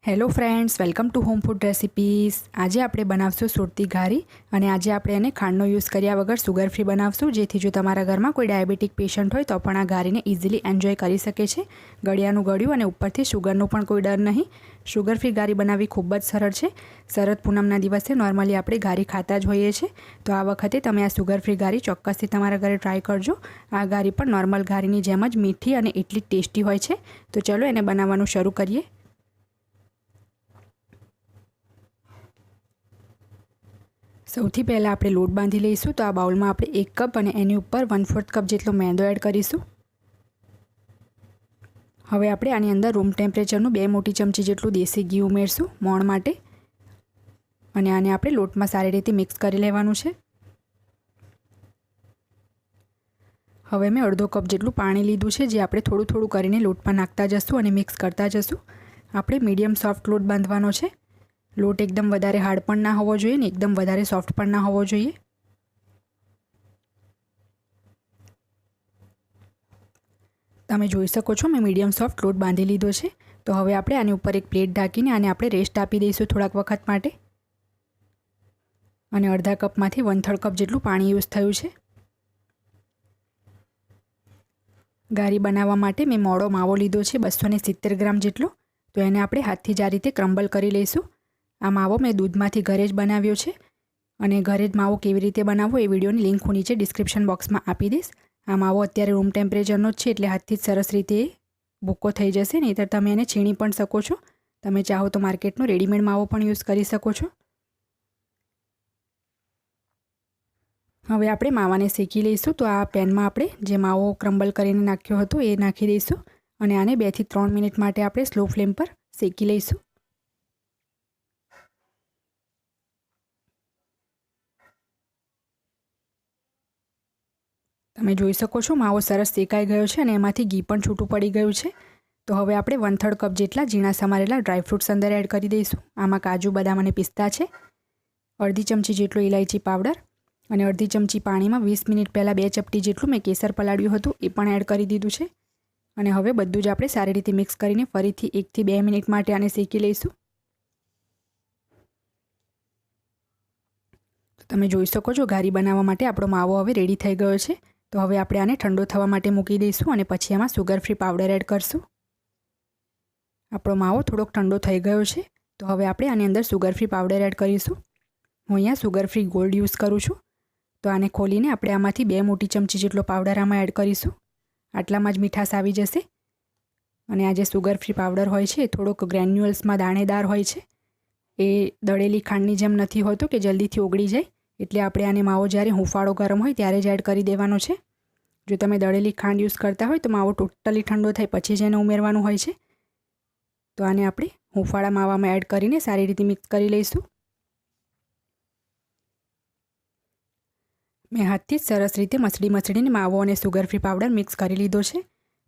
Hello friends, welcome to home food recipes. આજે આપણે બનાવશું સુરતી ઘારી અને આજે આપણે એને ખાંડનો યુઝ કર્યા વગર સુગર ફ્રી બનાવશું, જેથી જો તમારા ઘરમાં કોઈ ડાયાબિટીક પેશન્ટ હોય તો પણ આ ઘારીને ઇઝીલી એન્જોય કરી શકે છે। ગળ્યાનું ગળ્યું અને ઉપરથી શુગરનો પણ કોઈ ડર નહીં। શુગર ફ્રી ઘારી બનાવવી ખૂબ જ સરળ છે। શરદ પૂનમના દિવસે નોર્મલી આપણે ઘારી ખાતા જ હોઈએ છીએ, તો આ વખતે તમે આ સુગર ફ્રી ઘારી ચોક્કસથી તમારા ઘરે ટ્રાય કરજો। આ ઘારી પણ નોર્મલ ઘારીની જેમ જ મીઠી અને એટલી ટેસ્ટી હોય છે। તો ચલો એને બનાવવાનું શરૂ કરીએ। સૌથી પહેલાં આપણે લોટ બાંધી લઈશું। તો આ બાઉલમાં આપણે 1 કપ અને એની ઉપર 1/4 કપ જેટલો મેદો એડ કરીશું। હવે આપણે આની અંદર રૂમ ટેમ્પરેચરનું 2 મોટી ચમચી જેટલું દેશી ઘી ઉમેરશું મોણ માટે અને આને આપણે લોટમાં સારી રીતે મિક્સ કરી લેવાનું છે। હવે મેં અડધો કપ જેટલું પાણી લીધું છે, જે આપણે થોડું થોડું કરીને લોટમાં નાખતા જશું અને મિક્સ કરતા જશું। આપણે મીડિયમ સોફ્ટ લોટ બાંધવાનો છે। લોટ એકદમ વધારે હાર્ડ પણ ના હોવો જોઈએ ને એકદમ વધારે સોફ્ટ પણ ના હોવો જોઈએ। તમે જોઈ શકો છો મેં મીડિયમ સોફ્ટ લોટ બાંધી લીધો છે। તો હવે આપણે આની ઉપર એક પ્લેટ ઢાંકીને આને આપણે રેસ્ટ આપી દઈશું થોડાક વખત માટે અને અડધા કપમાંથી 1/3 કપ જેટલું પાણી યુઝ થયું છે। ઘારી બનાવવા માટે મેં મોડો માવો લીધો છે 270 ગ્રામ જેટલો। તો એને આપણે હાથથી જ આ રીતે ક્રમ્બલ કરી લઈશું। આ માવો મેં દૂધમાંથી ઘરે જ બનાવ્યો છે અને ઘરે જ માવો કેવી રીતે બનાવવો એ વિડીયોની લિંક હું નીચે ડિસ્ક્રિપ્શન બોક્સમાં આપી દઈશ। આ માવો અત્યારે રૂમ ટેમ્પરેચરનો જ છે, એટલે હાથથી જ સરસ રીતે ભૂકો થઈ જશે, નહીંતર તમે એને છીણી પણ શકો છો। તમે ચાહો તો માર્કેટનો રેડીમેડ માવો પણ યુઝ કરી શકો છો। હવે આપણે માવાને શેકી લઈશું। તો આ પેનમાં આપણે જે માવો ક્રમ્બલ કરીને નાખ્યો હતો એ નાખી દઈશું અને આને 2 થી 3 મિનિટ માટે આપણે સ્લો ફ્લેમ પર શેકી લઈશું। તમે જોઈ શકો છો માવો સરસ શેકાઈ ગયો છે અને એમાંથી ઘી પણ છૂટું પડી ગયું છે। તો હવે આપણે 1/3 કપ જેટલા ઝીણા સમારેલા ડ્રાયફ્રૂટ્સ અંદર એડ કરી દઈશું। આમાં કાજુ, બદામ અને પિસ્તા છે, અડધી ચમચી જેટલો ઇલાયચી પાવડર અને અડધી ચમચી પાણીમાં 20 મિનિટ પહેલાં 2 ચપટી જેટલું મેં કેસર પલાળ્યું હતું એ પણ એડ કરી દીધું છે અને હવે બધું જ આપણે સારી રીતે મિક્સ કરીને ફરીથી 1 થી 2 મિનિટ માટે આને શેકી લઈશું। તમે જોઈ શકો છો ઘારી બનાવવા માટે આપણો માવો હવે રેડી થઈ ગયો છે। તો હવે આપણે આને ઠંડો થવા માટે મૂકી દઈશું અને પછી એમાં સુગર ફ્રી પાવડર એડ કરશું। આપણો માવો થોડોક ઠંડો થઈ ગયો છે, તો હવે આપણે આની અંદર સુગર ફ્રી પાવડર એડ કરીશું। હું અહીંયા સુગર ફ્રી ગોલ્ડ યુઝ કરું છું। તો આને ખોલીને આપણે આમાંથી 2 મોટી ચમચી જેટલો પાવડર આમાં એડ કરીશું। આટલામાં જ મીઠાશ આવી જશે અને આ જે સુગર ફ્રી પાવડર હોય છે એ થોડોક ગ્રેન્યુઅલ્સમાં દાણેદાર હોય છે। એ દળેલી ખાંડની જેમ નથી હોતો કે જલ્દીથી ઓગળી જાય, એટલે આપણે આને માવો જ્યારે હુંફાળો ગરમ હોય ત્યારે જ એડ કરી દેવાનો છે। જો તમે દળેલી ખાંડ યુઝ કરતા હોય તો માવો ટોટલી ઠંડો થાય પછી જ એને ઉમેરવાનું હોય છે। તો આને આપણે હુંફાળા માવામાં એડ કરીને સારી રીતે મિક્સ કરી લઈશું। મેં હાથથી જ સરસ રીતે મસળીને માવો અને સુગર ફ્રી પાવડર મિક્સ કરી લીધો છે।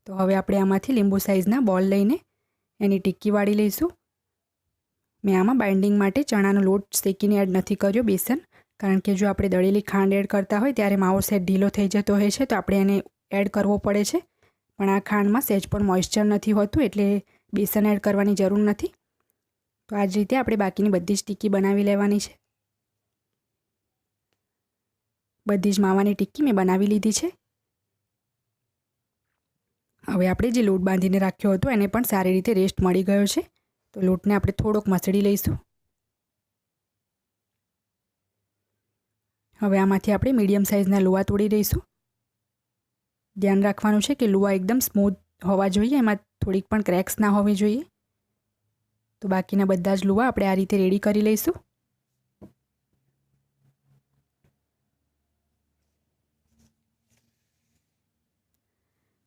તો હવે આપણે આમાંથી લીંબુ સાઇઝના બોલ લઈને એની ટિક્કી વાળી લઈશું। મેં આમાં બાઇન્ડિંગ માટે ચણાનો લોટ શેકીને એડ નથી કર્યો, બેસન, કારણ કે જો આપણે દળેલી ખાંડ એડ કરતા હોય ત્યારે માવો સહેજ ઢીલો થઈ જતો હોય છે, તો આપણે એને એડ કરવો પડે છે। પણ આ ખાંડમાં સહેજ પણ મોઇસ્ચર નથી હોતું, એટલે બેસન એડ કરવાની જરૂર નથી। તો આ જ રીતે આપણે બાકીની બધી જ ટિક્કી બનાવી લેવાની છે। બધી જ માવાની ટિક્કી મેં બનાવી લીધી છે। હવે આપણે જે લોટ બાંધીને રાખ્યો હતો એને પણ સારી રીતે રેસ્ટ મળી ગયો છે। તો લોટને આપણે થોડોક મસળી લઈશું। હવે આમાંથી આપણે મીડિયમ સાઇઝના લુઆ તોડી લઈશું। ધ્યાન રાખવાનું છે કે લુઆ એકદમ સ્મૂથ હોવા જોઈએ, એમાં થોડીક પણ ક્રેક્સ ના હોવી જોઈએ। તો બાકીના બધા જ લુઆ આપણે આ રીતે રેડી કરી લઈશું।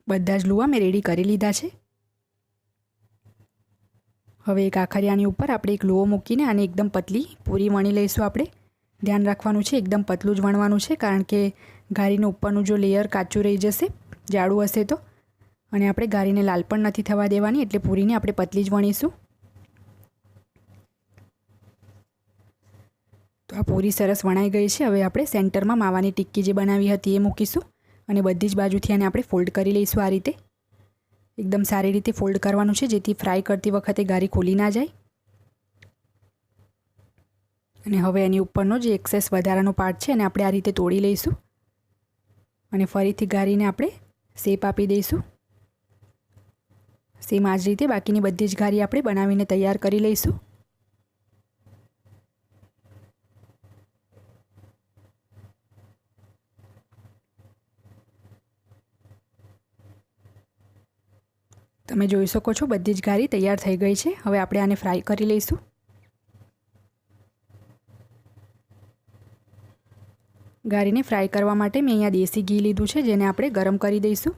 બધા જ લુઆ મેં રેડી કરી લીધા છે। હવે એક આખરિયાની ઉપર આપણે એક લુઓ મૂકીને આને એકદમ પતલી પૂરી વણી લઈશું। આપણે ધ્યાન રાખવાનું છે એકદમ પતલું જ વણવાનું છે, કારણ કે ઘારીનું ઉપરનું જો લેયર કાચું રહી જશે જાડું હશે તો, અને આપણે ઘારીને લાલ પણ નથી થવા દેવાની, એટલે પૂરીને આપણે પતલી જ વણીશું। તો આ પૂરી સરસ વણાઈ ગઈ છે। હવે આપણે સેન્ટરમાં માવાની ટિક્કી જે બનાવી હતી એ મૂકીશું અને બધી જ બાજુથી આને આપણે ફોલ્ડ કરી લઈશું। આ રીતે एकदम सारी रीते फोल्ड करवानुं छे, जेथी फ्राय करती वखते घारी खोली ना जाए। અને હવે એની ઉપરનો જે એક્સેસ વધારાનો પાર્ટ છે એને આપણે આ રીતે તોડી લઈશું અને ફરીથી ઘારીને આપણે શેપ આપી દઈશું. સેમ આ જ રીતે બાકીની બધી જ ઘારી આપણે બનાવીને તૈયાર કરી લઈશું. તમે જોઈ શકો છો બધી જ ઘારી તૈયાર થઈ ગઈ છે. હવે આપણે આને ફ્રાય કરી લઈશું. ઘારીને ફ્રાય કરવા માટે મેં અહીંયા દેશી ઘી લીધું છે, જેને આપણે ગરમ કરી દઈશું.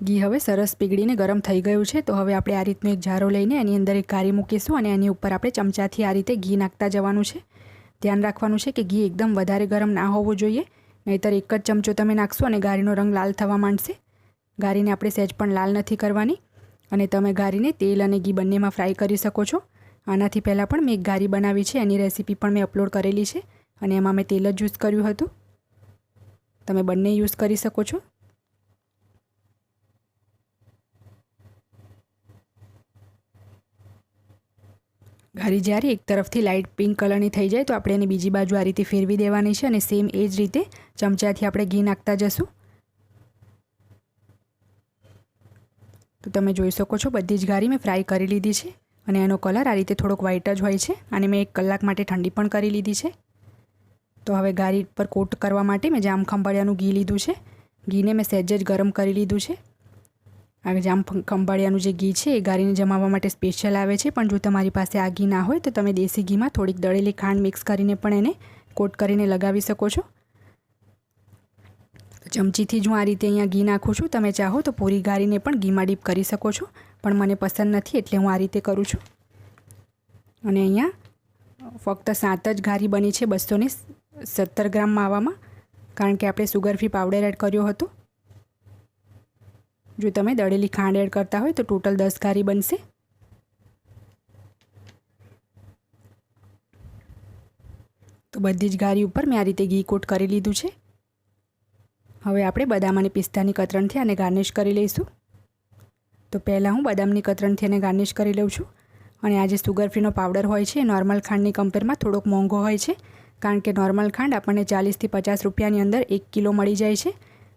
ઘી હવે સરસ પીગળીને ગરમ થઈ ગયું છે. તો હવે આપણે આ રીતનો એક જારો લઈને એની અંદર એક ઘારી મૂકીશું અને એની ઉપર આપણે ચમચાથી આ રીતે ઘી નાખતા જવાનું છે. ધ્યાન રાખવાનું છે કે ઘી એકદમ વધારે ગરમ ના હોવું જોઈએ, નહીંતર એક જ ચમચો તમે નાખશો અને ઘારીનો રંગ લાલ થવા માંડશે. ઘારીને આપણે સહેજ પણ લાલ નથી કરવાની અને તમે ઘારીને તેલ અને ઘી બંનેમાં ફ્રાય કરી શકો છો. આનાથી પહેલાં પણ મેં એક ઘારી બનાવી છે, એની રેસીપી પણ મેં અપલોડ કરેલી છે અને એમાં મેં તેલ જ યુઝ કર્યું હતું. તમે બંને યુઝ કરી શકો છો. ઘારી જ્યારે એક તરફથી લાઇટ પિંક કલરની થઈ જાય તો આપણે એને બીજી બાજુ આ રીતે ફેરવી દેવાની છે અને સેમ એ જ રીતે ચમચાથી આપણે ઘી નાખતા જશું. તો તમે જોઈ શકો છો બધી જ ઘારી મેં ફ્રાય કરી લીધી છે અને એનો કલર આ રીતે થોડોક વ્હાઇટ જ હોય છે. અને મેં 1 કલાક માટે ઠંડી પણ કરી લીધી છે. તો હવે ઘારી પર કોટ કરવા માટે મેં જામ ખંભાળિયાનું ઘી લીધું છે. ઘીને મેં સહેજ જ ગરમ કરી લીધું છે. આ જામ ખંભાળિયાનું જે ઘી છે એ ઘારીને જમાવવા માટે સ્પેશિયલ આવે છે, પણ જો તમારી પાસે આ ઘી ના હોય તો તમે દેશી ઘીમાં થોડીક દળેલી ખાંડ મિક્સ કરીને પણ એને કોટ કરીને લગાવી શકો છો. ચમચીથી જ હું આ રીતે અહીંયા ઘી નાખું છું. તમે ચાહો તો પૂરી ઘારીને પણ ઘીમાં ડીપ કરી શકો છો, પણ મને પસંદ નથી એટલે હું આ રીતે કરું છું. અને અહીંયા ફક્ત 7 જ ઘારી બની છે 270 ગ્રામ માવામાં, કારણ કે આપણે સુગર ફ્રી પાવડર એડ કર્યો હતો. જો તમે દળેલી ખાંડ એડ કરતા હોય તો ટોટલ 10 ઘારી બનશે. તો બધી જ ઘારી ઉપર મેં આ રીતે ઘી કોટ કરી લીધું છે. હવે આપણે બદામ અને પિસ્તાની કતરણથી આને ગાર્નિશ કરી લઈશું. તો પહેલાં હું બદામની કતરણથી આને ગાર્નિશ કરી લઉં છું. અને આ જે સુગર ફ્રીનો પાવડર હોય છે એ નોર્મલ ખાંડની કમ્પેરમાં થોડોક મોંઘો હોય છે, કારણ કે નોર્મલ ખાંડ આપણને 40 થી 50 રૂપિયાની અંદર 1 કિલો મળી જાય છે,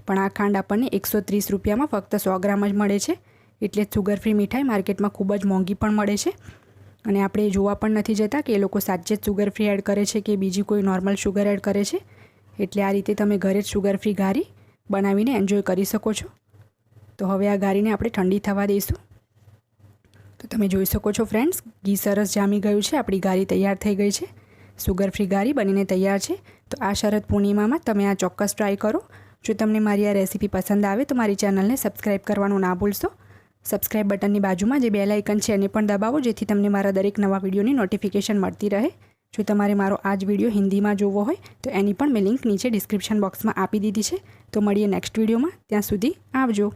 પણ આ ખાંડ આપણને 130 રૂપિયામાં ફક્ત 100 ગ્રામ જ મળે છે. એટલે જ સુગર ફ્રી મીઠાઈ માર્કેટમાં ખૂબ જ મોંઘી પણ મળે છે. અને આપણે જોવા પણ નથી જતા કે એ લોકો સાચે જ સુગર ફ્રી એડ કરે છે કે બીજી કોઈ નોર્મલ શુગર એડ કરે છે. એટલે આ રીતે તમે ઘરે જ સુગર ફ્રી ઘારી બનાવીને એન્જોય કરી શકો છો. તો હવે આ ઘારીને આપણે ઠંડી થવા દઈશું. તો તમે જોઈ શકો છો ફ્રેન્ડ્સ, ઘી સરસ જામી ગયું છે. આપણી ઘારી તૈયાર થઈ ગઈ છે. સુગર ફ્રી ઘારી બનીને તૈયાર છે. તો આ શરદ પૂર્ણિમામાં તમે આ ચોક્કસ ટ્રાય કરો. જો તમને મારી આ રેસીપી પસંદ આવે તો મારી ચેનલને સબસ્ક્રાઈબ કરવાનું ના ભૂલશો. સબસ્ક્રાઈબ બટનની બાજુમાં જે બેલ આઇકન છે એને પણ દબાવો, જેથી તમને મારા દરેક નવા વિડીયોની નોટિફિકેશન મળતી રહે. જો તમારે મારો આ જ વિડીયો હિન્દીમાં જોવો હોય તો એની પણ મેં લિંક નીચે ડિસ્ક્રિપ્શન બોક્સમાં આપી દીધી છે. તો મળીએ નેક્સ્ટ વિડીયોમાં. ત્યાં સુધી આવજો.